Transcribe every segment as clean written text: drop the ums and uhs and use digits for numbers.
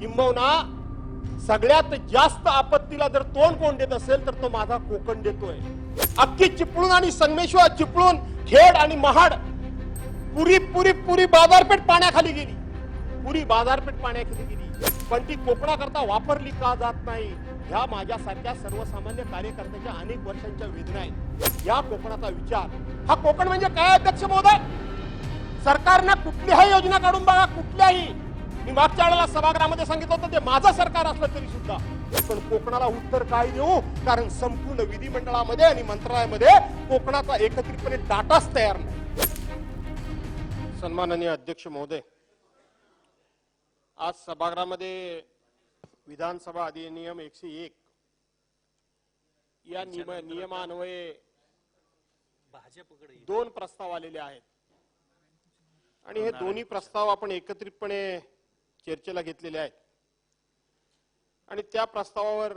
किंबहुना सगळ्यात जास्त आपत्तीला जर तोंड कोण देत असेल तर तो माझा कोकण देतोय। अख्खी चिपळूण आणि संगमेश्वर, चिपळूण, खेड आणि महाड पुरी बाजारपेठ पाण्याखाली गेली, पुरी बाजारपेठ पाण्याखाली गेली। पण ती कोकणाकरता वापरली का जात नाही, ह्या माझ्यासारख्या सर्वसामान्य कार्यकर्त्याच्या अनेक वर्षांच्या वेदना आहेत। या कोकणाचा विचार, हा कोकण म्हणजे काय अध्यक्ष महोदय? सरकारनं कुठलीही योजना काढून बघा, कुठल्याही, मी मागच्या वेळेला सभागृहामध्ये सांगितलं होतं ते माझं सरकार असलं तरी सुद्धा, पण कोकणाला उत्तर काय देऊ? कारण संपूर्ण विधिमंडळामध्ये आणि मंत्रालयामध्ये कोकणाचा एकत्रितपणे डाटाच तयार नाही। सन्माननीय अध्यक्ष महोदय, आज सभागृहामध्ये विधानसभा अधिनियम 101 या नियमान्वये दोन प्रस्ताव आलेले आहेत आणि हे दोन्ही प्रस्ताव आपण एकत्रितपणे चर्चेला घेतलेले आहेत आणि त्या प्रस्तावावर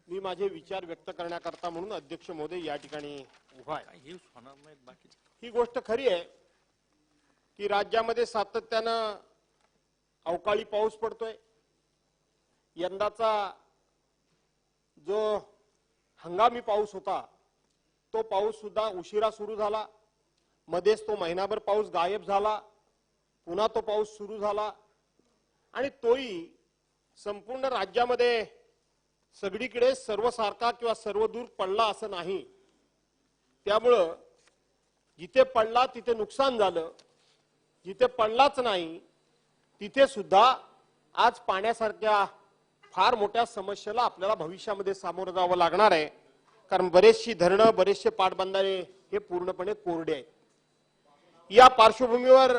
मी माझे विचार व्यक्त करण्याकरता म्हणून अध्यक्ष महोदय या ठिकाणी उभा आहे। ही गोष्ट खरी आहे की राज्यामध्ये सातत्यानं अवकाळी पाऊस पडतोय। यंदाचा जो हंगामी पाऊस होता तो पाऊस सुद्धा उशिरा सुरू झाला, मध्येच तो महिनाभर पाऊस गायब झाला, पुन्हा तो पाऊस सुरू झाला आणि तोही संपूर्ण राज्यामध्ये सगळीकडे सर्वसारखा किंवा सर्वदूर पडला असं नाही। त्यामुळं जिथे पडला तिथे नुकसान झालं, जिथे पडलाच नाही तिथे सुद्धा आज पाण्यासारख्या फार मोठ्या समस्येला आपल्याला भविष्यामध्ये सामोरं जावं लागणार आहे, कारण बरेचशी धरणं, बरेचसे पाटबंधारे हे पूर्णपणे कोरडे आहेत। या पार्श्वभूमीवर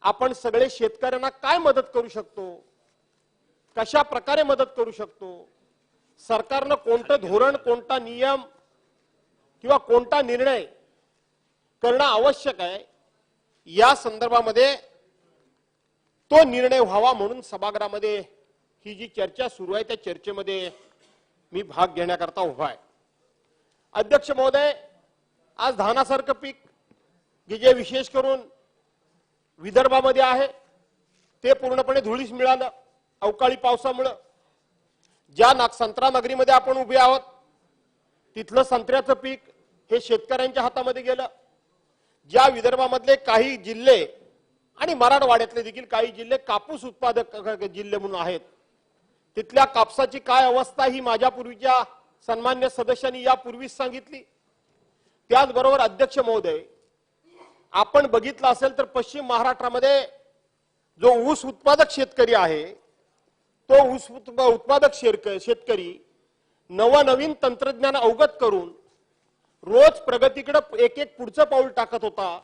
आपण सगळे शेतकऱ्यांना काय मदत करू शकतो, कशा प्रकारे मदत करू शकतो, सरकारनं कोणतं धोरण, कोणता नियम किंवा कोणता निर्णय करणं आवश्यक आहे, या संदर्भामध्ये तो निर्णय व्हावा म्हणून सभागृहामध्ये ही जी चर्चा सुरू आहे त्या चर्चेमध्ये मी भाग घेण्याकरता उभा आहे। अध्यक्ष महोदय, आज धानासारखं पीक जे विशेष करून विदर्भामध्ये आहे ते पूर्णपणे धुळीस मिळालं अवकाळी पावसामुळे। ज्या संत्रा नगरीमध्ये आपण उभे आहोत तिथलं संत्र्याचं पीक हे शेतकऱ्यांच्या हातामध्ये गेलं। ज्या विदर्भामधले काही जिल्हे आणि मराठवाड्यातले देखील काही जिल्हे कापूस उत्पादक जिल्हे म्हणून आहेत, तिथल्या कापसाची काय अवस्था ही माझ्यापूर्वीच्या सन्मान्य सदस्यांनी यापूर्वीच सांगितली। त्याचबरोबर अध्यक्ष महोदय, आपण बघितलं असेल तर पश्चिम महाराष्ट्रामध्ये जो ऊस उत्पादक शेतकरी आहे तो ऊस उत्पादक शेतकरी नवनवीन तंत्रज्ञान अवगत करून रोज प्रगतीकडे एक एक पुढचं पाऊल टाकत होता,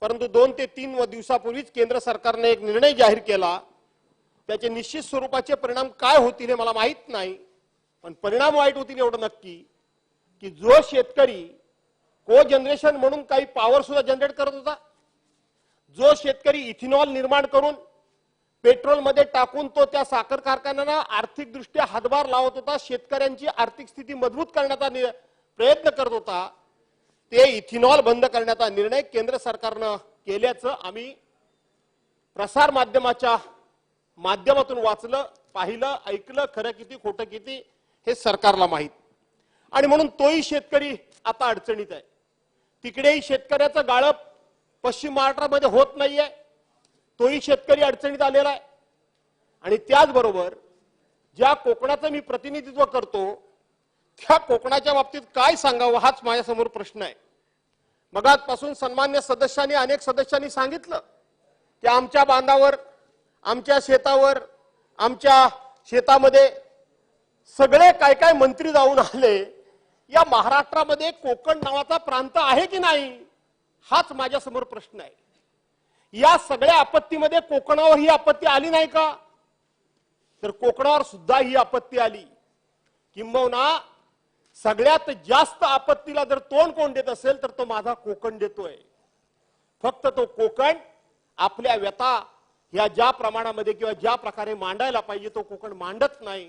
परंतु 2 ते 3 दिवसापूर्वीच केंद्र सरकारने एक निर्णय जाहीर केला। त्याचे निश्चित स्वरूपाचे परिणाम काय होतील हे मला माहित नाही, पण परिणाम वाईट होतील एवढं नक्की की जो शेतकरी को जनरेशन म्हणून काही पॉवर सुद्धा जनरेट करत होता, जो शेतकरी इथेनॉल निर्माण करून पेट्रोल मध्ये टाकून तो त्या साखर कारखान्यांना आर्थिक दृष्ट्या हातभार लावत होता, शेतकऱ्यांची आर्थिक स्थिती मजबूत करण्याचा प्रयत्न करत होता, ते इथेनॉल बंद करण्याचा निर्णय केंद्र सरकारनं केल्याचं आम्ही प्रसार माध्यमाच्या माध्यमातून वाचलं, पाहिलं, ऐकलं। खरं किती खोटं किती हे सरकारला माहित, आणि म्हणून तोही शेतकरी आता अडचणीत आहे। तिकडेही शेतकऱ्याचं गाळप पश्चिम महाराष्ट्रामध्ये होत नाहीये, तोही शेतकरी अडचणीत आलेला आहे। आणि त्याचबरोबर ज्या कोकणाचं मी प्रतिनिधित्व करतो त्या कोकणाच्या बाबतीत काय सांगावं हाच माझ्यासमोर प्रश्न आहे। मगाचपासून सन्मान्य सदस्यांनी, अनेक सदस्यांनी सांगितलं की आमच्या बांधावर, आमच्या शेतावर, आमच्या शेतामध्ये सगळे काय काय मंत्री जाऊन आले। या महाराष्ट्रामध्ये कोकण नावाचा प्रांत आहे की नाही हाच माझ्यासमोर प्रश्न आहे। या सगळ्या आपत्तीमध्ये कोकणावर ही आपत्ती आली नाही का? तर कोकणावर सुद्धा ही आपत्ती आली। किंबहुना सगळ्यात जास्त आपत्तीला जर तोंड कोण देत असेल तर तो माझा कोकण देतोय। फक्त तो कोकण आपल्या व्यथा ह्या ज्या प्रमाणामध्ये किंवा ज्या प्रकारे मांडायला पाहिजे तो कोकण मांडत नाही।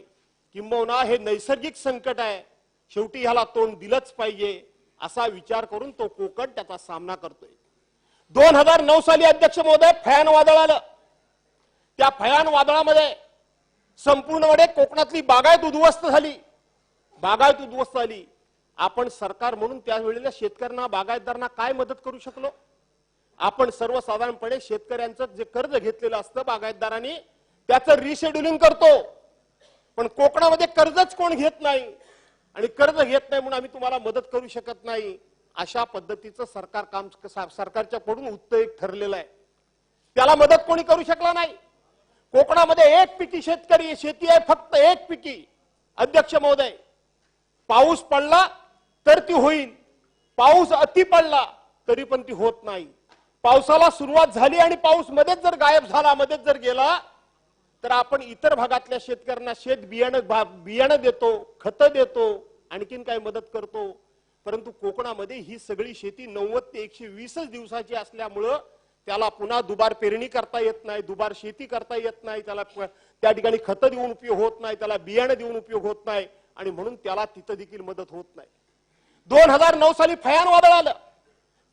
किंबहुना हे नैसर्गिक संकट आहे, शेवटी ह्याला तोंड दिलंच पाहिजे असा विचार करून तो कोकण त्याचा सामना करतोय। 2009 साली अध्यक्ष महोदय फॅन वादळ आलं, त्या भयान वादळामध्ये संपूर्णपणे कोकणातली बागायत उद्ध्वस्त झाली. बागायत उद्ध्वस्त झाली. आपण सरकार म्हणून त्यावेळेला शेतकऱ्यांना बागायतदारांना काय मदत करू शकलो? आपण सर्वसाधारणपणे शेतकऱ्यांचं जे कर्ज घेतलेलं असतं बागायतदारांनी त्याचं रिशेड्युलिंग करतो. पण कोकणामध्ये कर्जच कोण घेत नाही आणि कर्ज घेत नाही म्हणून आम्ही तुम्हाला मदत करू शकत नाही. अशा पद्धतीचं सरकार काम सरकारच्या कडून उत्तर ठरलेलं आहे. त्याला मदत कोणी करू शकला नाही. कोकणामध्ये एक पिकी शेती आहे, फक्त एक पिकी. अध्यक्ष महोदय, पाऊस पडला तर ती होईल, पाऊस अति पडला तरी पण ती होत नाही. पावसाला सुरुवात झाली आणि पाऊस मध्येच जर गायब झाला, मध्येच जर गेला, तर आपण इतर भागातल्या शेतकऱ्यांना शेत बियाणं देतो, खतं देतो, आणखीन काय मदत करतो. परंतु कोकणामध्ये ही सगळी शेती 90 ते 120 दिवसाची असल्यामुळं त्याला पुन्हा दुबार पेरणी करता येत नाही, दुबार शेती करता येत नाही, त्याला त्या ठिकाणी खतं देऊन उपयोग होत नाही, त्याला बियाणं देऊन उपयोग होत नाही आणि म्हणून त्याला तिथं देखील मदत होत नाही. 2009 साली फयान वादळ आलं,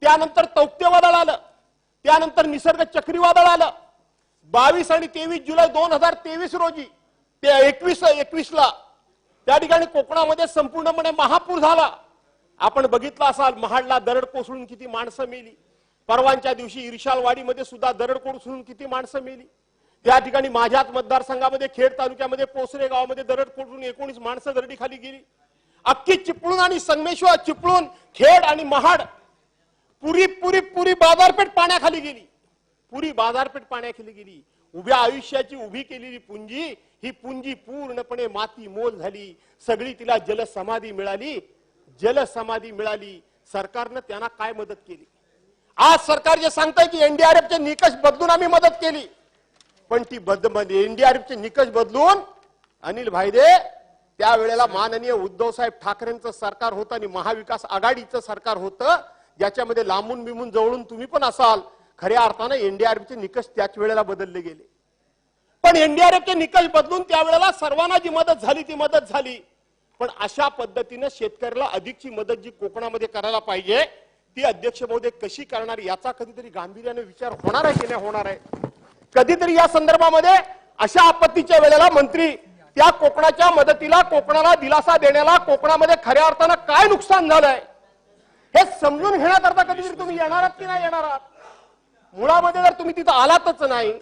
त्यानंतर तौक्ते वादळ आलं, त्यानंतर निसर्ग चक्रीवादळ आलं. 22 आणि 23 जुलै 2023 रोजी ते 21ला त्या ठिकाणी कोकणामध्ये संपूर्णपणे महापूर झाला. आपण बघितलं असाल, महाडला दरड कोसळून किती माणसं मेली. परवांच्या दिवशी इर्शालवाडीमध्ये सुद्धा दरड कोसळून किती माणसं मेली. त्या ठिकाणी माझ्याच मतदारसंघामध्ये खेड तालुक्यामध्ये पोसरे गावामध्ये दरड कोसळून 19 माणसं दरडीखाली गेली. अख्खी चिपळूण आणि संगमेश्वर, चिपळूण, खेड आणि महाड पुरी बाजारपेठ पाण्याखाली गेली. पुरी बाजारपेठ पाण्याखाली गेली. उभ्या आयुष्याची उभी केलेली पुंजी, ही पुंजी पूर्णपणे माती मोल झाली. सगळी तिला जलसमाधी मिळाली, जलसमाधी मिळाली. सरकारनं त्यांना काय मदत केली? आज सरकार जे सांगतंय की एनडीआरएफचे निकष बदलून आम्ही मदत केली, पण ती एनडीआरएफचे निकष बदलून अनिल भाईदे त्यावेळेला माननीय उद्धव साहेब ठाकरेंचं सरकार होतं आणि महाविकास आघाडीचं सरकार होतं, ज्याच्यामध्ये लांबून बिमून जवळून तुम्ही पण असाल. खऱ्या अर्थानं एनडीआरएफचे निकष त्याच वेळेला बदलले गेले. पण एनडीआरएफचे निकष बदलून त्यावेळेला सर्वांना जी मदत झाली ती मदत झाली. पण अशा पद्धतीनं शेतकऱ्याला अधिकची मदत जी कोकणामध्ये करायला पाहिजे ती अध्यक्ष महोदय कशी करणार, याचा कधीतरी गांभीर्याने विचार होणार आहे की नाही होणार आहे? कधीतरी या संदर्भामध्ये अशा आपत्तीच्या वेळेला मंत्री त्या कोकणाच्या मदतीला, कोकणाला दिलासा देण्याला, कोकणामध्ये खऱ्या अर्थानं काय नुकसान झालंय हे समजून घेण्याकरता कधीतरी तुम्ही येणार आहात की नाही येणार आहात? मुळामध्ये जर तुम्ही तिथं आलातच नाही,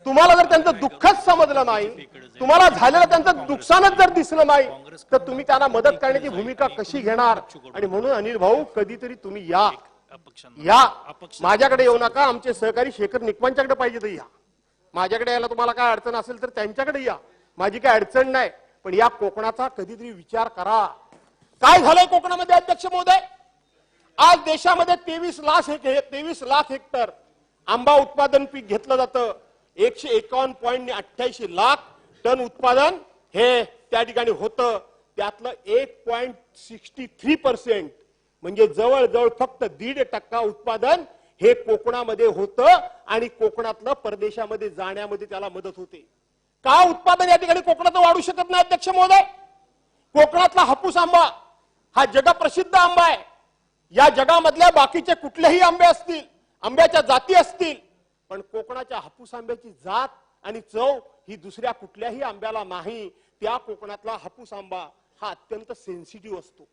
तुम्हाला जर त्यांचं दुःखच समजलं नाही, तुम्हाला झालेलं त्यांचं नुकसानच जर दिसलं नाही, तर तुम्ही त्यांना मदत करण्याची भूमिका कशी घेणार? आणि म्हणून अनिल भाऊ, कधीतरी तुम्ही या माझ्याकडे येऊ नका. आमचे सहकारी शेखर निकमांच्याकडे पाहिजे तर या. माझ्याकडे यायला तुम्हाला काय अडचण असेल तर त्यांच्याकडे या, माझी काय अडचण नाही. पण या कोकणाचा कधीतरी विचार करा. काय झालंय कोकणामध्ये अध्यक्ष महोदय? आज देशामध्ये 23 लाख हेक्टर आंबा उत्पादन पीक घेतलं जातं. 151.88 लाख टन उत्पादन हे त्या ठिकाणी होतं. त्यातलं 1.63% म्हणजे जवळजवळ फक्त 1.5% उत्पादन हे कोकणामध्ये होतं आणि कोकणातलं परदेशामध्ये जाण्यामध्ये त्याला मदत होते. का उत्पादन या ठिकाणी कोकणात वाढू शकत नाही अध्यक्ष महोदय? कोकणातला हापूस आंबा हा जगप्रसिद्ध आंबा आहे. या जगामधल्या बाकीचे कुठलेही आंबे असतील, आंब्याच्या जाती असतील, पण कोकणाच्या हापूस आंब्याची जात आणि चव ही दुसऱ्या कुठल्याही आंब्याला नाही. त्या कोकणातला हापूस आंबा हा अत्यंत सेन्सिटिव्ह असतो,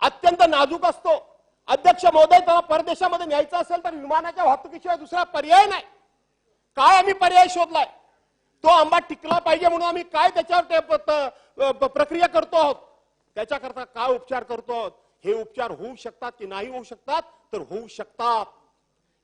अत्यंत नाजूक असतो. अध्यक्ष महोदय, त्याला परदेशामध्ये न्यायचं असेल तर विमानाच्या वाहतुकीशिवाय दुसरा पर्याय नाही. काय आम्ही पर्याय शोधलाय? तो आंबा टिकला पाहिजे म्हणून आम्ही काय त्याच्यावर प्रक्रिया करतो आहोत, त्याच्याकरता काय उपचार करतो आहोत? हे उपचार होऊ शकतात की नाही होऊ शकतात? तर होऊ शकतात.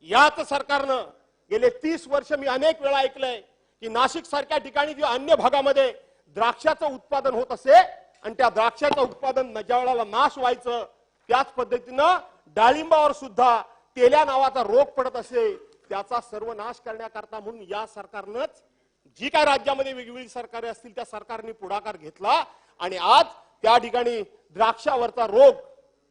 याच सरकारनं गेले 30 वर्ष मी अनेक वेळा ऐकलंय की नाशिक सारख्या ठिकाणी जे अन्य भागामध्ये द्राक्षाचं उत्पादन होत असे आणि त्या द्राक्षाचं उत्पादन ज्या वेळेला नाश व्हायचं, त्याच पद्धतीनं डाळिंबावर सुद्धा तेल्या नावाचा रोग पडत असे, त्याचा सर्वनाश करण्याकरता म्हणून या सरकारनंच जी काय राज्यामध्ये वेगवेगळी सरकारे असतील त्या सरकारने पुढाकार घेतला आणि आज त्या ठिकाणी द्राक्षावरचा रोग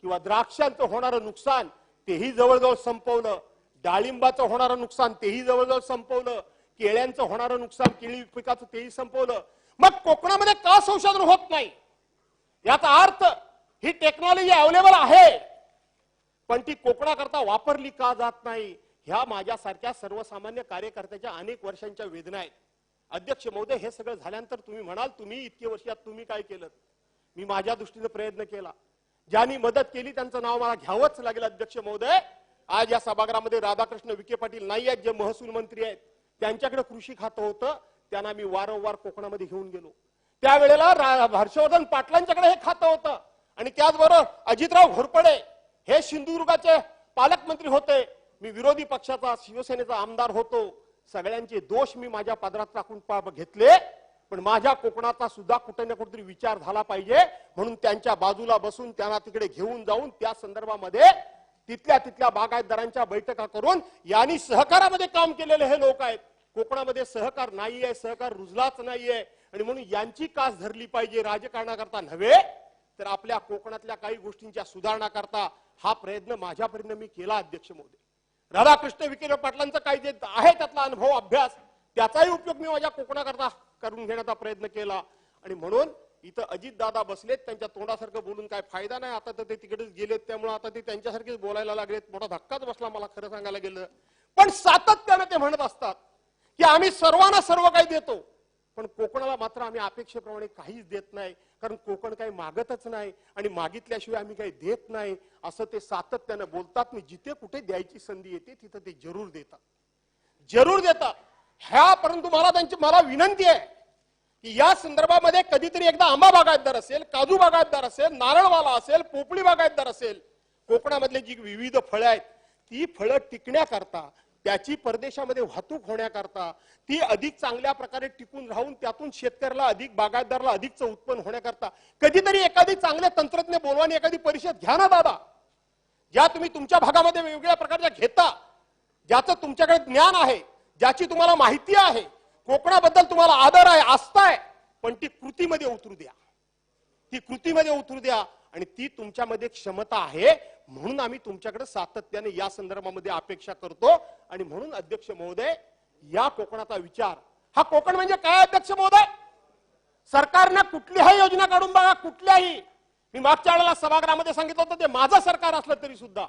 किंवा द्राक्षांचं होणारं नुकसान तेही जवळजवळ संपवलं. डाळिंबाचं होणारं नुकसान तेही जवळजवळ संपवलं. केळ्यांचं होणारं नुकसान, केळी पिकाचं तेही संपवलं. मग कोकणामध्ये का संशोधन होत नाही? याचा अर्थ ही टेक्नॉलॉजी अवेलेबल आहे, पण ती कोकणाकरता वापरली का जात नाही? ह्या माझ्यासारख्या सर्वसामान्य कार्यकर्त्याच्या अनेक वर्षांच्या वेदना आहेत. अध्यक्ष महोदय, हे सगळं झाल्यानंतर तुम्ही म्हणाल तुम्ही इतके वर्षात तुम्ही काय केलं. मी माझ्या दृष्टीने प्रयत्न केला. ज्यांनी मदत केली त्यांचं नाव मला घ्यावंच लागेल. अध्यक्ष महोदय, आज या सभागृहामध्ये राधाकृष्ण विखे पाटील नाही आहेत, जे महसूल मंत्री आहेत. त्यांच्याकडे कृषी खातं होतं, त्यांना मी वारंवार कोकणामध्ये घेऊन गेलो. त्यावेळेला हर्षवर्धन पाटलांच्याकडे हे खातं होतं आणि त्याचबरोबर अजितराव घोरपडे हे सिंधुदुर्गाचे पालकमंत्री होते. मी विरोधी पक्षाचा शिवसेनेचा आमदार होतो. सगळ्यांचे दोष मी माझ्या पदरात टाकून घेतले, पण माझ्या कोकणाचा सुद्धा कुठे ना कुठेतरी विचार झाला पाहिजे म्हणून त्यांच्या बाजूला बसून त्यांना तिकडे घेऊन जाऊन त्या संदर्भामध्ये तिथल्या बागायतदारांच्या बैठका करून यांनी सहकारामध्ये काम केलेले हे लोक आहेत. कोकणामध्ये सहकार नाहीये, सहकार रुजलाच नाहीये आणि म्हणून यांची कास धरली पाहिजे. राजकारणाकरता नव्हे तर आपल्या कोकणातल्या काही गोष्टींच्या सुधारणा करता हा प्रयत्न माझ्यापर्यंत मी केला. अध्यक्ष महोदय, राधाकृष्ण विखे पाटलांचा काही जे आहे त्यातला अनुभव अभ्यास त्याचाही उपयोग मी माझ्या कोकणाकरता करून घेण्याचा प्रयत्न केला. आणि म्हणून इथं अजित दादा बसलेत, त्यांच्या तोंडासारखं बोलून काय फायदा नाही. आता तर ते तिकडेच गेलेत, त्यामुळे आता ते त्यांच्यासारखेच बोलायला लागलेत. मोठा धक्काच बसला मला खरं सांगायला गेलं. पण सातत्याने ते म्हणत असतात की आम्ही सर्वांना सर्व काही देतो, पण कोकणाला मात्र आम्ही अपेक्षेप्रमाणे काहीच देत नाही, कारण कोकण काही मागतच नाही आणि मागितल्याशिवाय आम्ही काही देत नाही असं ते सातत्याने बोलतात. मी जिथे कुठे द्यायची संधी येते तिथं ते जरूर देतात. ह्या परंतु मला विनंती आहे की या संदर्भामध्ये कधीतरी एकदा आंबा बागायतदार असेल, काजू बागायतदार असेल, नारळवाला असेल, पोपळी बागायतदार असेल, कोकणामधले जी विविध फळं आहेत ती फळं टिकण्याकरता, त्याची परदेशामध्ये वाहतूक होण्याकरता, ती अधिक चांगल्या प्रकारे टिकून राहून त्यातून शेतकऱ्याला अधिक बागायतदाराला अधिकचं उत्पन्न होण्याकरता कधीतरी एखादी चांगले तंत्रज्ञ बोलवानी एखादी परिषद घ्या ना दादा. ज्या तुम्ही तुमच्या भागामध्ये वेगवेगळ्या प्रकारच्या घेता, ज्याचं तुमच्याकडे ज्ञान आहे, ज्याची तुम्हाला माहिती आहे, कोकणाबद्दल तुम्हाला आदर आहे, आस्था आहे, पण ती कृतीमध्ये उतरू द्या. आणि ती तुमच्यामध्ये क्षमता आहे म्हणून आम्ही तुमच्याकडे सातत्याने या संदर्भामध्ये अपेक्षा करतो. आणि म्हणून अध्यक्ष महोदय, या कोकणाचा विचार, हा कोकण म्हणजे काय अध्यक्ष महोदय? सरकारने कुठलीही योजना काढून बघा, कुठल्याही. मी मागच्या वेळेला सभागृहामध्ये सांगितलं होतं ते माझं सरकार असलं तरी सुद्धा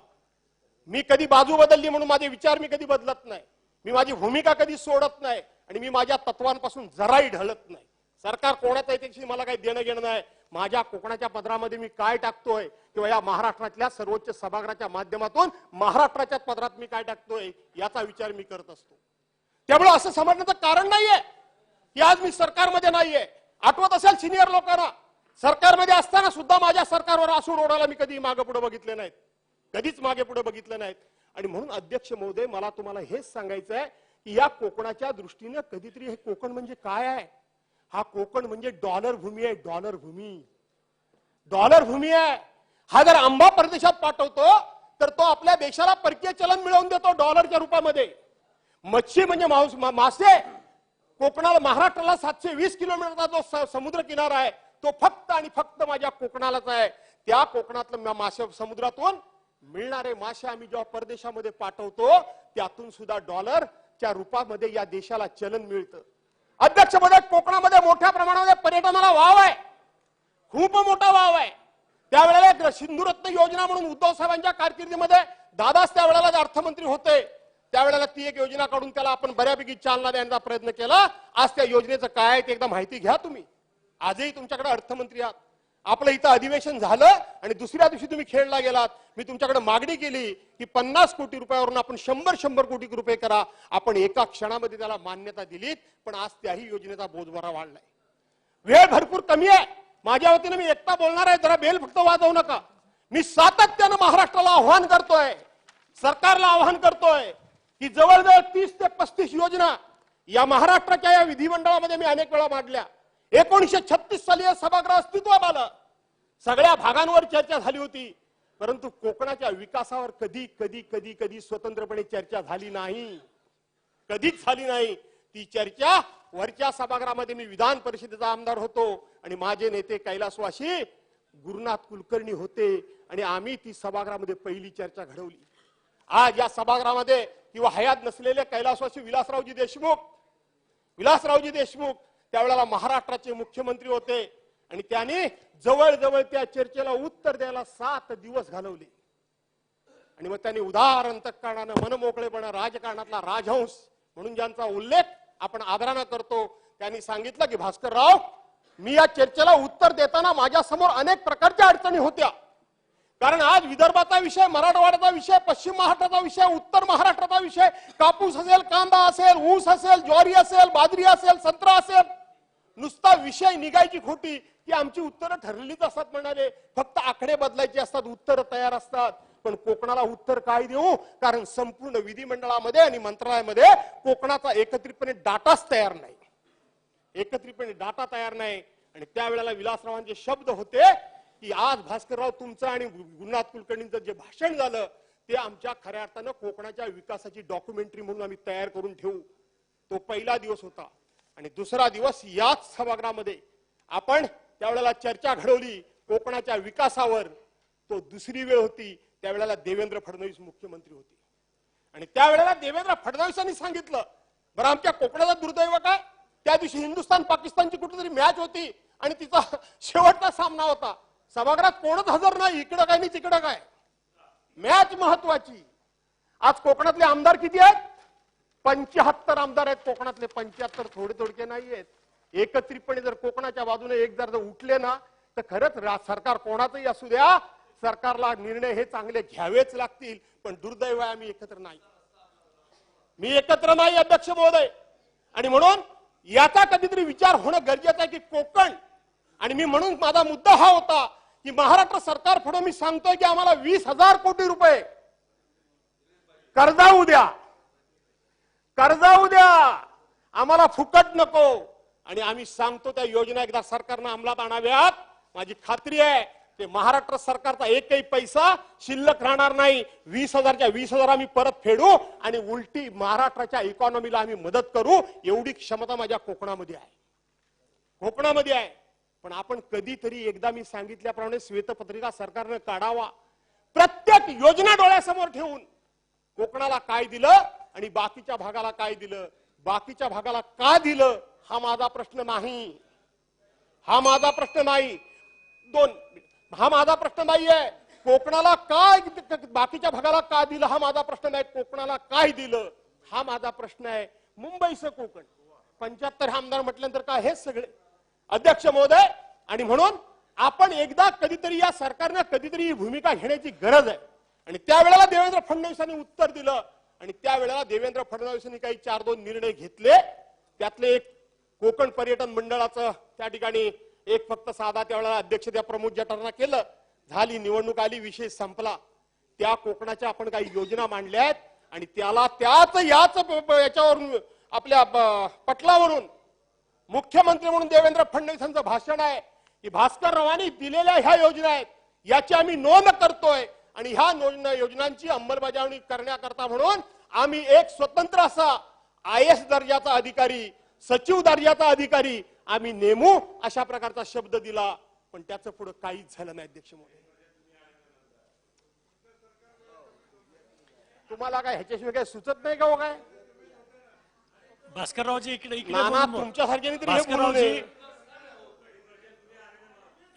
मी कधी बाजू बदलली म्हणून माझे विचार मी कधी बदलत नाही. मी माझी भूमिका कधी सोडत नाही आणि मी माझ्या तत्वांपासून जराही ढळत नाही. सरकार कोणाचं आहे त्याची मला काही देणं घेणं नाही. माझ्या कोकणाच्या पदरामध्ये मी काय टाकतोय किंवा या महाराष्ट्रातल्या सर्वोच्च सभागृहाच्या माध्यमातून महाराष्ट्राच्या पदरात मी काय टाकतोय याचा विचार मी करत असतो. त्यामुळे असं समजण्याचं कारण नाहीये की आज मी सरकारमध्ये नाहीये. आठवत असेल सिनियर लोकांना, सरकारमध्ये असताना सुद्धा माझ्या सरकारवर आसूड ओढायला मी कधी मागे पुढे बघितले नाहीत, कधीच मागे पुढे बघितलं नाहीत. आणि म्हणून अध्यक्ष महोदय, मला तुम्हाला हेच सांगायचं आहे की या कोकणाच्या दृष्टीने कधीतरी हे कोकण म्हणजे काय आहे? हा कोकण म्हणजे डॉलर भूमी आहे. डॉलर भूमी आहे. हा जर आंबा परदेशात पाठवतो तर तो आपल्या देशाला परकीय चलन मिळवून देतो डॉलरच्या रूपामध्ये. मच्छी म्हणजे मासे, कोकणाला, महाराष्ट्राला 720 किलोमीटरचा जो समुद्र किनारा आहे तो फक्त आणि फक्त माझ्या कोकणालाच आहे. त्या कोकणातलं मासे, समुद्रातून मिळणारे मासे आम्ही जेव्हा परदेशामध्ये पाठवतो त्यातून सुद्धा डॉलरच्या रूपामध्ये या देशाला चलन मिळतं. अध्यक्ष महोदय, कोकणामध्ये मोठ्या प्रमाणामध्ये पर्यटनाला वाव आहे, खूप मोठा वाव आहे. त्यावेळेला सिंधुरत्न योजना म्हणून उद्धव साहेबांच्या कारकिर्दीमध्ये दादाच त्यावेळेला अर्थमंत्री होते, त्यावेळेला ती एक योजना काढून त्याला आपण बऱ्यापैकी चालना देण्याचा प्रयत्न केला. आज त्या योजनेचं काय आहे ते एकदा माहिती घ्या तुम्ही. आजही तुमच्याकडे अर्थमंत्री आहात. आपलं इथं अधिवेशन झालं आणि दुसऱ्या दिवशी तुम्ही खेळला गेलात. मी तुमच्याकडे मागणी केली की 50 कोटी रुपयावरून आपण 100 कोटी रुपये करा. आपण एका क्षणामध्ये त्याला मान्यता दिलीत, पण आज त्याही योजनेचा बोजवारा वाढलाय. वेळ भरपूर कमी आहे. माझ्या वतीने मी एकटा बोलणार आहे, जरा बेल फक्त वाजवू नका. मी सातत्यानं महाराष्ट्राला आव्हान करतोय, सरकारला आव्हान करतोय की जवळजवळ 30 ते 35 योजना या महाराष्ट्राच्या या विधिमंडळामध्ये मी अनेक वेळा मांडल्या. 1936 साली सभागृह अस्तित्वात आलं. सगळ्या भागांवर चर्चा झाली होती, परंतु कोकणाच्या विकासावर कधी कधी कधी कधी स्वतंत्रपणे चर्चा झाली नाही, कधीच झाली नाही. ती चर्चा वरच्या सभागृहामध्ये, मी विधान परिषदेचा आमदार होतो आणि माझे नेते कैलासवासी गुरुनाथ कुलकर्णी होते आणि आम्ही ती सभागृहामध्ये पहिली चर्चा घडवली. आज या सभागृहामध्ये किंवा हयात नसलेले कैलासवासी विलासरावजी देशमुख त्यावेळेला महाराष्ट्राचे मुख्यमंत्री होते आणि त्यांनी जवळजवळ त्या चर्चेला उत्तर द्यायला 7 दिवस घालवले. आणि मग त्यांनी उदार अंतःकरणानं, मनमोकळेपणा, राजकारणातला राजहंस म्हणून ज्यांचा उल्लेख आपण आदराने करतो त्यांनी सांगितलं की भास्करराव, मी या चर्चेला उत्तर देताना माझ्यासमोर अनेक प्रकारच्या अडचणी होत्या. कारण आज विदर्भाचा विषय, मराठवाड्याचा विषय, पश्चिम महाराष्ट्राचा विषय, उत्तर महाराष्ट्राचा विषय, कापूस असेल, कांदा असेल, ऊस असेल, ज्वारी असेल, बाजरी असेल, संत्रा असेल, नुसता विषय निघायची खोटी की आमची उत्तरं ठरलेलीच असतात म्हणाले. फक्त आकडे बदलायचे असतात, उत्तरं तयार असतात. पण कोकणाला उत्तर काय देऊ? कारण संपूर्ण विधिमंडळामध्ये आणि मंत्रालयामध्ये कोकणाचा एकत्रितपणे डाटाच तयार नाही, एकत्रितपणे डाटा तयार नाही. आणि त्यावेळेला विलासरावांचे शब्द होते की आज भास्करराव तुमचं आणि गुरुनाथ कुलकर्णींचं जे भाषण झालं ते आमच्या खऱ्या अर्थानं कोकणाच्या विकासाची डॉक्युमेंटरी म्हणून आम्ही तयार करून ठेवू. तो पहिला दिवस होता. आणि दुसरा दिवस याच सभागृहामध्ये आपण त्यावेळेला चर्चा घडवली कोकणाच्या विकासावर. तो दुसरी वेळ होती, त्यावेळेला देवेंद्र फडणवीस मुख्यमंत्री होते. आणि त्यावेळेला देवेंद्र फडणवीसांनी सांगितलं, बरं आमच्या कोकणाचं दुर्दैव काय, त्या दिवशी हिंदुस्थान पाकिस्तानची कुठेतरी मॅच होती आणि तिचा शेवटचा सामना होता. सभागृहात कोणच हजर नाही, इकडं काय नाही तिकडं काय, मॅच महत्वाची. आज कोकणातले आमदार किती आहेत? 75 आमदार आहेत कोकणातले. 75 थोडे थोडके नाही आहेत. एकत्रितपणे जर कोकणाच्या बाजूने एक जर उठले ना तर खरंच सरकार कोणाचंही असू द्या, सरकारला निर्णय हे चांगले घ्यावेच लागतील. पण दुर्दैव आहे आम्ही एकत्र नाही, मी एकत्र नाही अध्यक्ष महोदय. आणि म्हणून याचा कधीतरी विचार होणं गरजेचं आहे की कोकण, आणि मी म्हणून माझा मुद्दा हा होता की महाराष्ट्र सरकार फडणवीस सांगतोय की आम्हाला 20,000 कोटी रुपये कर्जाऊ द्या, कर्जाऊ द्या, आम्हाला फुकट नको. आणि आम्ही सांगतो त्या योजना एकदा सरकारनं अंमलात आणाव्यात. माझी खात्री आहे ते महाराष्ट्र सरकारचा एकही पैसा शिल्लक राहणार नाही. 20,000च्या 20,000 आम्ही परत फेडू आणि उलटी महाराष्ट्राच्या इकॉनॉमीला आम्ही मदत करू, एवढी क्षमता माझ्या कोकणामध्ये आहे, कोकणामध्ये आहे. पण आपण कधीतरी एकदा मी सांगितल्याप्रमाणे श्वेतपत्रिका सरकारने काढावा, प्रत्येक योजना डोळ्यासमोर ठेवून कोकणाला काय दिलं आणि बाकीच्या भागाला काय दिलं, बाकीच्या भागाला का दिलं, हा माझा प्रश्न नाही, हा माझा प्रश्न नाही. हा माझा प्रश्न नाहीये. कोकणाला काय, बाकीच्या भागाला का दिलं हा माझा प्रश्न नाही. कोकणाला काय दिलं हा माझा प्रश्न आहे. मुंबईचं कोकण 75 आमदार म्हटल्यानंतर काय हेच सगळे अध्यक्ष महोदय. आणि म्हणून आपण एकदा कधीतरी या सरकारने कधीतरी ही भूमिका घेण्याची गरज आहे. आणि त्यावेळेला देवेंद्र फडणवीसांनी उत्तर दिलं. आणि त्यावेळेला देवेंद्र फडणवीसांनी काही 4-2 निर्णय घेतले. त्यातले एक कोकण पर्यटन मंडळाचं त्या ठिकाणी एक फक्त साधा त्यावेळेला अध्यक्ष त्या प्रमोद जठारांना केलं, झाली निवडणूक आली, विषय संपला. त्या कोकणाच्या आपण काही योजना मांडल्या आहेत आणि त्याला त्याच याच याच्यावरून आपल्या पटलावरून मुख्यमंत्री म्हणून देवेंद्र फडणवीसांचं भाषण आहे की भास्कररावांनी दिलेल्या ह्या योजना आहेत याची आम्ही नोंद करतोय. आणि ह्या योजनांची अंमलबजावणी करण्याकरता म्हणून आम्ही एक स्वतंत्र असा IAS दर्जाचा अधिकारी, सचिव दर्जाचा अधिकारी आम्ही नेमू, अशा प्रकारचा शब्द दिला. पण त्याचं पुढे काहीच झालं नाही अध्यक्ष महोदय. तुम्हाला काय ह्याच्याशिवाय काय सुचत नाही का? हो काय भास्कररावजी इकडे नाना तुमच्यासारख्याने तरी हे बोलू नये.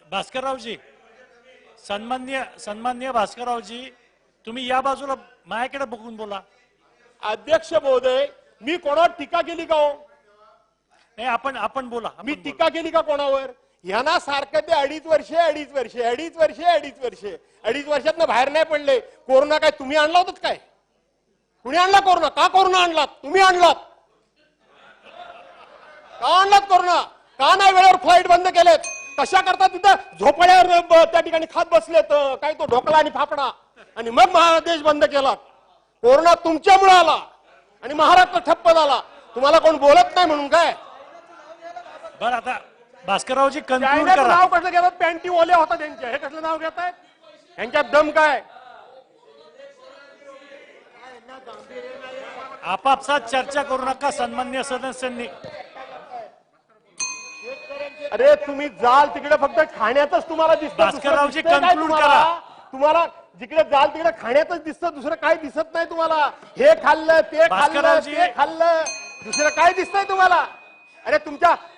भास्कररावजी, सन्माननीय भास्कररावजी, तुम्ही या बाजूला माझ्याकडे बघून बोला. अध्यक्ष महोदय, मी कोणावर टीका केली का? हो नाही, आपण बोला. मी टीका केली का कोणावर? यांना सारखं ते 2.5 वर्षात बाहेर नाही पडले. कोरोना काय तुम्ही आणला होतात काय? कुणी आणला कोरोना? का कोरोना आणलात? तुम्ही आणलात. का आणलात कोरोना? का नाही वेळेवर फ्लाईट बंद केलेत? कशा करता तिथं झोपड्यावर त्या ठिकाणी खात बसलेत काय तो ढोकळा आणि फाफडा, आणि मग महादेश बंद केला. कोरोना तुमच्यामुळे आला आणि महाराष्ट्र ठप्प झाला. तुम्हाला कोण बोलत नाही म्हणून काय? बरं, आता भास्कररावजी कन्क्लूड करा. नाव कसलं घेतात? पॅन्टी ओल्या होता त्यांच्या, हे कसलं नाव घेत आहेत? यांच्यात दम काय? आपापसात चर्चा करू नका सन्माननीय सदस्यांनी. अरे तुम्ही जाल तिकडे फक्त खाण्यातच तुम्हाला दिसतं. भास्कररावजी कन्क्लूड करा. तुम्हाला जिकडे जाल तिकडे खाण्यातच दिसतं, दुसरं काही दिसत नाही तुम्हाला. हे खाल्लं, ते खाल्लं, ते खाल्लं, दुसरं काय दिसतंय तुम्हाला? अरे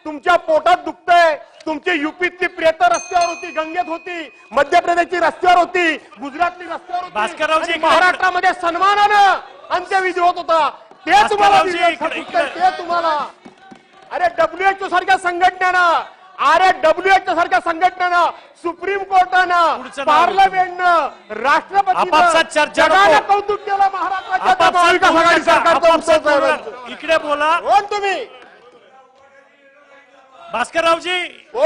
तुमच्या पोटात दुखतंय. तुमची युपीतली प्रेत रस्त्यावर होती, गंगेत होती, मध्य प्रदेशची रस्त्यावर होती, गुजरातली रस्त्यावर होती, भास्कररावजी महाराष्ट्रामध्ये सन्मानानं अंत्यविधी होत होता. ते तुम्हाला, ते तुम्हाला अरे WHO सारख्या संघटनेनं, अरे WHO सारख्या संघटनेनं, सुप्रीम कोर्टानं, पुढचं नाव पार्लमेंटनं, आपापसात राष्ट्रपतीनं चर्चा जगाला नको. कौतुक केलं महाराष्ट्राच्या आपापसात महाविकास बोलू आघाडी नका. सरकारचं आपापसात उत्तर बोलू साहेबांचं. नका. इकडे बोला कोण तुम्ही? भास्कररावजी. हो,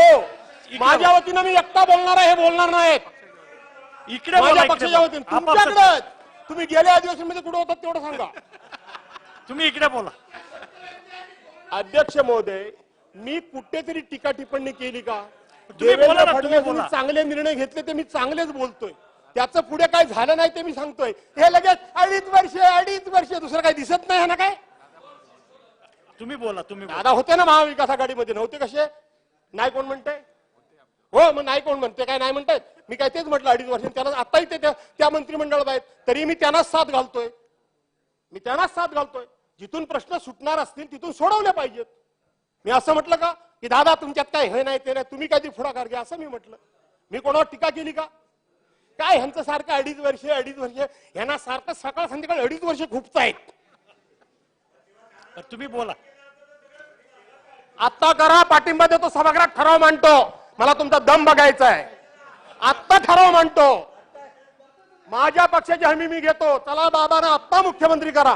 माझ्या वतीनं मी एकटा बोलणार आहे, हे बोलणार नाहीत. इकडे बोला, माझ्या इकडे पक्षाच्या बोला. वतीनं आपापसात. तुमच्याकडे तुम्ही गेल्या अधिवेशनमध्ये कुठे होतात तेवढं सांगा. तुम्ही इकडे बोला. अध्यक्ष महोदय, मी कुठेतरी टीका टिप्पणी केली का? तुम्ही बोला ना, देवेंद्र तुम्ही फडणवीस बोला. चांगले निर्णय घेतले ते मी चांगलेच बोलतोय. त्याचं पुढे काय झालं नाही ते मी सांगतोय. हे लगेच 2.5 वर्ष दुसरं काही दिसत नाही ना. काय तुम्ही बोला. तुम्ही बोला. दादा होते ना महाविकास आघाडीमध्ये, नव्हते कसे? नाही कोण म्हणते? हो, मग नाही कोण म्हणते? काय नाही म्हणतायत? मी काय तेच म्हटलं 2.5 वर्ष. त्याला आताही ते त्या मंत्रिमंडळात आहेत, तरी मी त्यांनाच साथ घालतोय. जिथून प्रश्न सुटणार असतील तिथून सोडवले पाहिजेत. मी असं म्हटलं का की दादा तुमच्यात काय हे नाही ते नाही, तुम्ही कधी पुढाकार घ्या, असं मी म्हटलं? मी कोणावर टीका केली का? काय ह्यांचं सारखं 2.5 वर्ष ह्यांना सारखं सकाळ संध्याकाळ 2.5 वर्ष खूपच आहेत. तुम्ही बोला. आत्ता करा, पाठिंबा देतो, सभागृहात ठराव मांडतो. मला तुमचा दम बघायचा आहे. आत्ता ठराव मांडतो, माझ्या पक्षाची हमी मी घेतो. चला बाबांना आत्ता मुख्यमंत्री करा.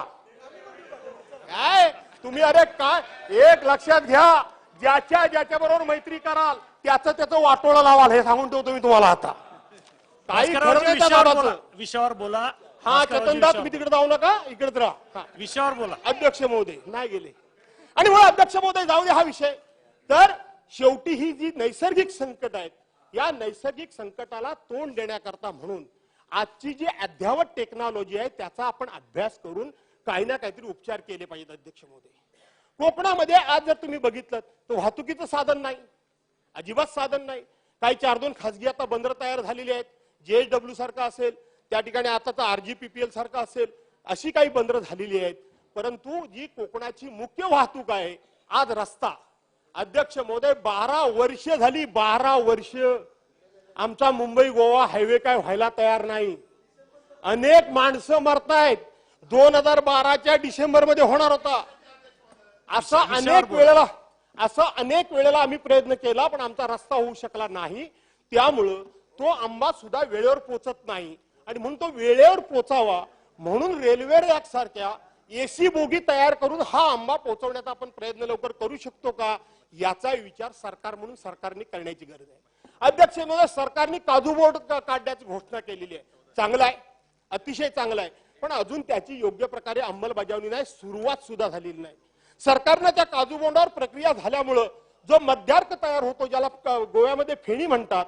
काय तुम्ही, अरे काय, एक लक्षात घ्या, ज्याच्या बरोबर मैत्री कराल त्याचं वाटोळं लावाल, हे सांगून ठेवतो मी तुम्हाला. आता काही खरं भास्कररावजी, नाही त्या विषयावर बाबाचं. बोला. विषयावर बोला. हा भास्कररावजी, चेतनदा, विषयावर तुम्ही तिकडे जाऊ नका, इकडेच राहा. हा, विषयावर बोला. अध्यक्ष महोदय नाही गेले. आणि मला अध्यक्ष महोदय जाऊ दे हा विषय. तर शेवटी ही जी नैसर्गिक संकट आहेत, या नैसर्गिक संकटाला तोंड देण्याकरता म्हणून आजची जी अद्ययावत टेक्नॉलॉजी आहे त्याचा आपण अभ्यास करून काही ना काहीतरी उपचार केले पाहिजेत. अध्यक्ष महोदय, कोकणामध्ये आज जर तुम्ही बघितलं तर वाहतुकीचं साधन नाही, अजिबात साधन नाही. काही 4-2 खासगी आता बंदर तयार झालेली आहेत. JSW सारखं असेल, त्या ठिकाणी आता RGPPL सारखं असेल, अशी काही बंदरं झालेली आहेत. परंतु जी कोकणाची मुख्य वाहतूक आहे, आज रस्ता. अध्यक्ष महोदय, 12 वर्ष झाली, 12 वर्ष आमचा मुंबई गोवा हायवे काय व्हायला तयार नाही. अनेक माणसं मरतायत. 2012च्या डिसेंबरमध्ये होणार होता. असं अनेक वेळेला आम्ही प्रयत्न केला, पण आमचा रस्ता होऊ शकला नाही. त्यामुळं तो आंबा सुद्धा वेळेवर पोचत नाही. आणि म्हणून तो वेळेवर पोचावा म्हणून रेल्वे रॅक सारख्या एसी बोगी तयार करून हा आंबा पोहोचवण्याचा आपण प्रयत्न लवकर करू शकतो का, याचा विचार सरकार म्हणून सरकारने करण्याची गरज आहे. अध्यक्ष महोदय, सरकारने काजू बोर्ड काढण्याची घोषणा केलेली आहे. चांगलं आहे, अतिशय चांगलं आहे. पण अजून त्याची योग्य प्रकारे अंमलबजावणी नाही, सुरुवात सुद्धा झालेली नाही. सरकारनं त्या काजू बोर्डावर प्रक्रिया झाल्यामुळं जो मध्यार्क तयार होतो, ज्याला गोव्यामध्ये फेणी म्हणतात,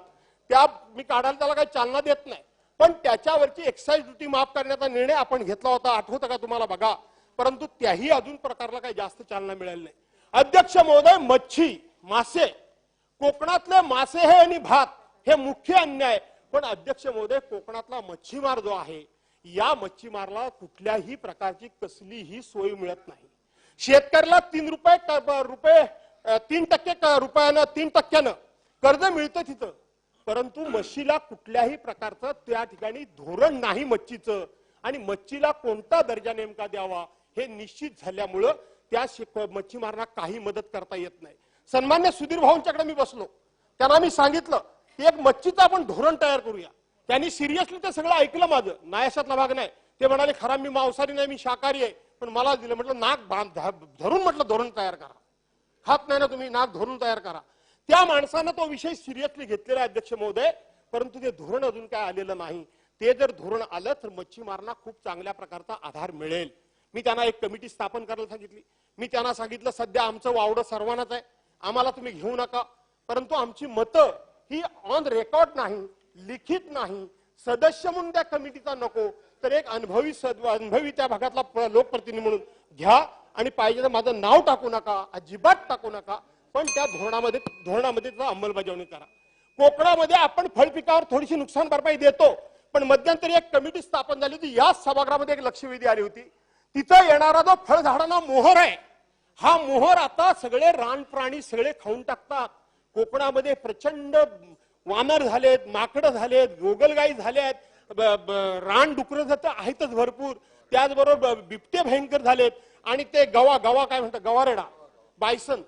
त्या मी काढायला त्याला काही चालना देत नाही. पण त्याच्यावरची एक्साईज ड्युटी माफ करण्याचा निर्णय आपण घेतला होता, आठवतं का तुम्हाला? बघा. परंतु त्याही अजून प्रकारला काही जास्त चालना मिळाली नाही. अध्यक्ष महोदय, मच्छी, मासे, कोकणातले मासे हे आणि भात हे मुख्य अन्न आहे. पण अध्यक्ष महोदय, कोकणातला मच्छीमार जो आहे, या मच्छीमारला कुठल्याही प्रकारची कसलीही सोय मिळत नाही. शेतकऱ्याला 3 टक्क्यानं कर्ज मिळतं तिथं, परंतु मच्छीला कुठल्याही प्रकारचं त्या ठिकाणी धोरण नाही मच्छीचं. आणि मच्छीला कोणता दर्जा नेमका द्यावा हे निश्चित झाल्यामुळं त्या मच्छीमारांना काही मदत करता येत नाही. सन्मान्य सुधीर भाऊंच्याकडे मी बसलो, त्यांना मी सांगितलं की एक मच्छीचं आपण धोरण तयार करूया. त्यांनी सिरियसली ते सगळं ऐकलं, माझं नाही अशातला भाग नाही. ते म्हणाले, खरा मी मांसाहारी नाही, मी शाकाहारी आहे, पण मला दिलं. म्हटलं नाक धरून, म्हटलं धोरण तयार करा. खात नाही ना तुम्ही, नाक धरून तयार करा. त्या माणसानं तो विषय सिरियसली घेतलेला अध्यक्ष महोदय, परंतु ते धोरण अजून काय आलेलं नाही. ते जर धोरण आलं तर मच्छीमारांना खूप चांगल्या प्रकारचा आधार मिळेल. मी त्यांना एक कमिटी स्थापन करायला सांगितली. मी त्यांना सांगितलं, सध्या आमचं वावडं सर्वांनाच आहे, आम्हाला तुम्ही घेऊ नका, परंतु आमची मतं ही ऑन रेकॉर्ड नाही, लिखित नाही, सदस्य म्हणून त्या कमिटीचा नको, तर एक अनुभवी त्या भागातला लोकप्रतिनिधी म्हणून घ्या. आणि पाहिजे तर माझं नाव टाकू नका, अजिबात टाकू नका, पण त्या धोरणामध्ये अंमलबजावणी करा. कोकणामध्ये आपण फळपिकावर थोडीशी नुकसान भरपाई देतो, पण मध्यंतरी एक कमिटी स्थापन झाली होती. याच सभागृहामध्ये एक लक्षवेधी आली होती. तिथं येणारा जो फळझाडांना मोहर आहे, हा मोहर आता सगळे रानप्राणी सगळे खाऊन टाकतात. कोकणामध्ये प्रचंड वानर झालेत, माकडं झालेत, गोगलगाई झाल्यात, रान डुकरं आहेतच भरपूर, त्याचबरोबर बिबटे भयंकर झालेत. आणि ते गवा काय म्हणतात, गवारेडा, बायसन,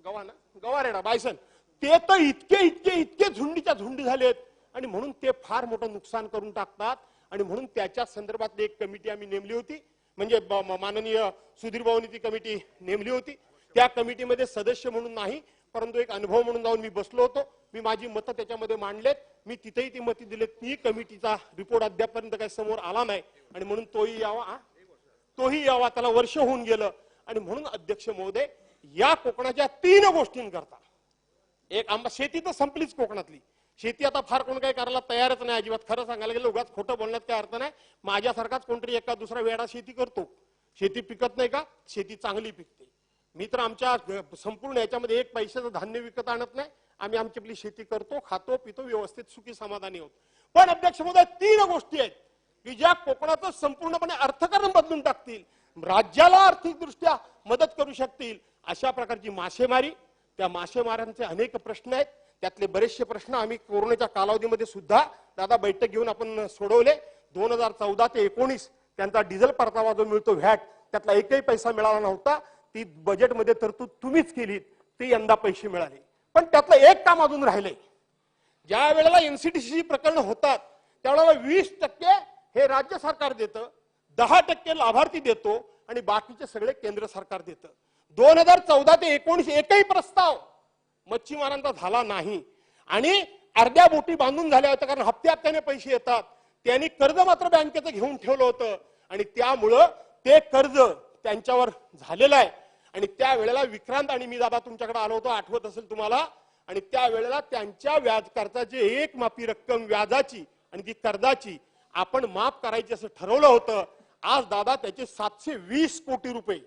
गवा ना गवारेडा बायसन, ते तर इतके इतके इतके झुंडीच्या झुंडी झालेत आणि म्हणून ते फार मोठं नुकसान करून टाकतात. आणि म्हणून त्याच्या संदर्भात एक कमिटी आम्ही नेमली होती, म्हणजे माननीय सुधीर भाऊंनी ती कमिटी नेमली होती. त्या कमिटीमध्ये सदस्य म्हणून नाही, परंतु एक अनुभव म्हणून जाऊन मी बसलो होतो. मी माझी मतं त्याच्यामध्ये मांडलेत. मी तिथेही ती मतं दिलेत. ती कमिटीचा रिपोर्ट अद्यापर्यंत काही समोर आला नाही आणि म्हणून तोही यावा, त्याला वर्ष होऊन गेलं. आणि म्हणून अध्यक्ष महोदय, या कोकणाच्या 3 गोष्टींकरता, एक शेती तर संपलीच कोकणातली. शेती आता फार कोण काही करायला तयारच नाही अजिबात. खरं सांगायला गेलं उगाच खोटं बोलण्यात काही अर्थ नाही. माझ्यासारखाच कोणतरी एका दुसरा वेळा शेती करतो. शेती पिकत नाही का? शेती चांगली पिकते. मी तर आमच्या संपूर्ण याच्यामध्ये एक पैशाचं धान्य विकत आणत नाही. आम्ही आमची आपली शेती करतो, खातो, पितो, व्यवस्थित सुखी समाधानी होतो. पण अध्यक्ष महोदय, 3 गोष्टी आहेत की ज्या कोकणाचं संपूर्णपणे अर्थकारण बदलून टाकतील, राज्याला आर्थिकदृष्ट्या मदत करू शकतील. अशा प्रकारची मासेमारी, त्या मासेमारांचे अनेक प्रश्न आहेत. त्यातले बरेचसे प्रश्न आम्ही कोरोनाच्या कालावधीमध्ये सुद्धा दादा बैठक घेऊन आपण सोडवले. 2014 ते 19 त्यांचा डिझेल परतावा जो मिळतो व्हॅट, त्यातला एकही पैसा मिळाला नव्हता. ती बजेटमध्ये तरतूद तुम्हीच केली, ते यंदा पैसे मिळाले. पण त्यातलं एक काम अजून राहिलंय. ज्या वेळेला एनसीडीसी प्रकरण होतात त्यावेळेला 20% हे राज्य सरकार देतं, 10% लाभार्थी देतो आणि बाकीचे सगळे केंद्र सरकार देतं. 2014 ते 19 एकही प्रस्ताव मच्छीमारांचा झाला नाही. आणि अर्ध्या बोटी बांधून झाल्या होत्या, कारण हप्त्याने पैसे येतात. त्यांनी कर्ज मात्र बँकेचं घेऊन ठेवलं होतं आणि त्यामुळं ते कर्ज त्यांच्यावर झालेलं आहे. आणि त्यावेळेला विक्रांत आणि मी दादा तुमच्याकडे आलो होतो, आठवत असेल तुम्हाला. आणि त्यावेळेला त्यांच्या व्याज कर्जाची एक माफी रक्कम व्याजाची आणि ती कर्जाची आपण माफ करायची असं ठरवलं होतं. आज दादा त्याचे 720 कोटी रुपये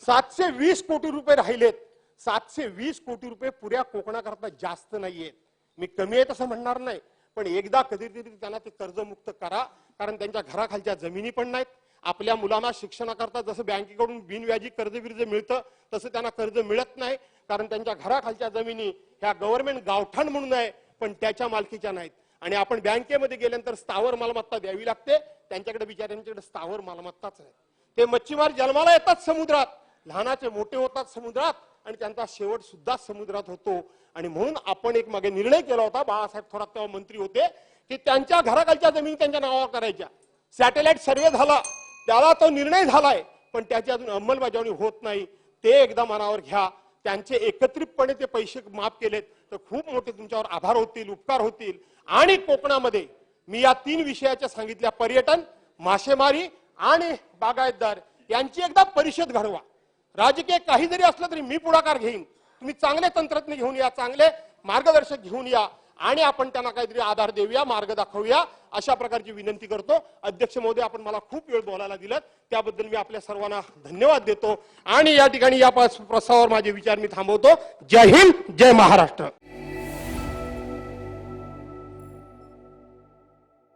720 कोटी रुपये राहिलेत. 720 कोटी रुपये पुऱ्या कोकणाकरता जास्त नाहीयेत. मी कमी आहे तसं म्हणणार नाही, पण एकदा कधीतरी त्यांना ते कर्जमुक्त करा. कारण त्यांच्या घराखालच्या जमिनी पण नाहीत. आपल्या मुलांना शिक्षणाकरता जसं बँकेकडून बिनव्याजी कर्ज मिळतं तसं त्यांना कर्ज मिळत नाही. कारण त्यांच्या घराखालच्या जमिनी ह्या गव्हर्नमेंट गावठाण म्हणून आहे, पण त्याच्या मालकीच्या नाहीत. आणि आपण बँकेमध्ये गेल्यानंतर स्थावर मालमत्ता द्यावी लागते. त्यांच्याकडे बिचाऱ्यांच्याकडे स्थावर मालमत्ताच नाही. ते मच्छीमार जन्माला येतात समुद्रात, लहानाचे मोठे होतात समुद्रात आणि त्यांचा शेवट सुद्धा समुद्रात होतो. आणि म्हणून आपण एक मागे निर्णय केला होता, बाळासाहेब थोरात तेव्हा मंत्री होते, की त्यांच्या घराखालच्या जमीन त्यांच्या नावावर करायच्या. सॅटेलाइट सर्वे झाला, त्याला तो निर्णय झालाय, पण त्याची अजून अंमलबजावणी होत नाही. ते एकदा मनावर घ्या. त्यांचे एकत्रितपणे ते पैसे माफ केलेत तर खूप मोठे तुमच्यावर आभार होतील, उपकार होतील. आणि कोकणामध्ये मी या 3 विषयाच्या सांगितल्या, पर्यटन, मासेमारी आणि बागायतदार यांची एकदा परिषद घडवा. राजकीय काही जरी असलं तरी मी पुढाकार घेईन. तुम्ही चांगले तंत्रज्ञ घेऊन या, चांगले मार्गदर्शक घेऊन या आणि आपण त्यांना काहीतरी आधार देऊया, मार्ग दाखवूया, अशा प्रकारची विनंती करतो. अध्यक्ष महोदय, आपण मला खूप वेळ बोलायला दिलात त्याबद्दल मी आपल्या सर्वांना धन्यवाद देतो. आणि या ठिकाणी या प्रस्तावावर माझे विचार मी थांबवतो. जय हिंद, जय महाराष्ट्र.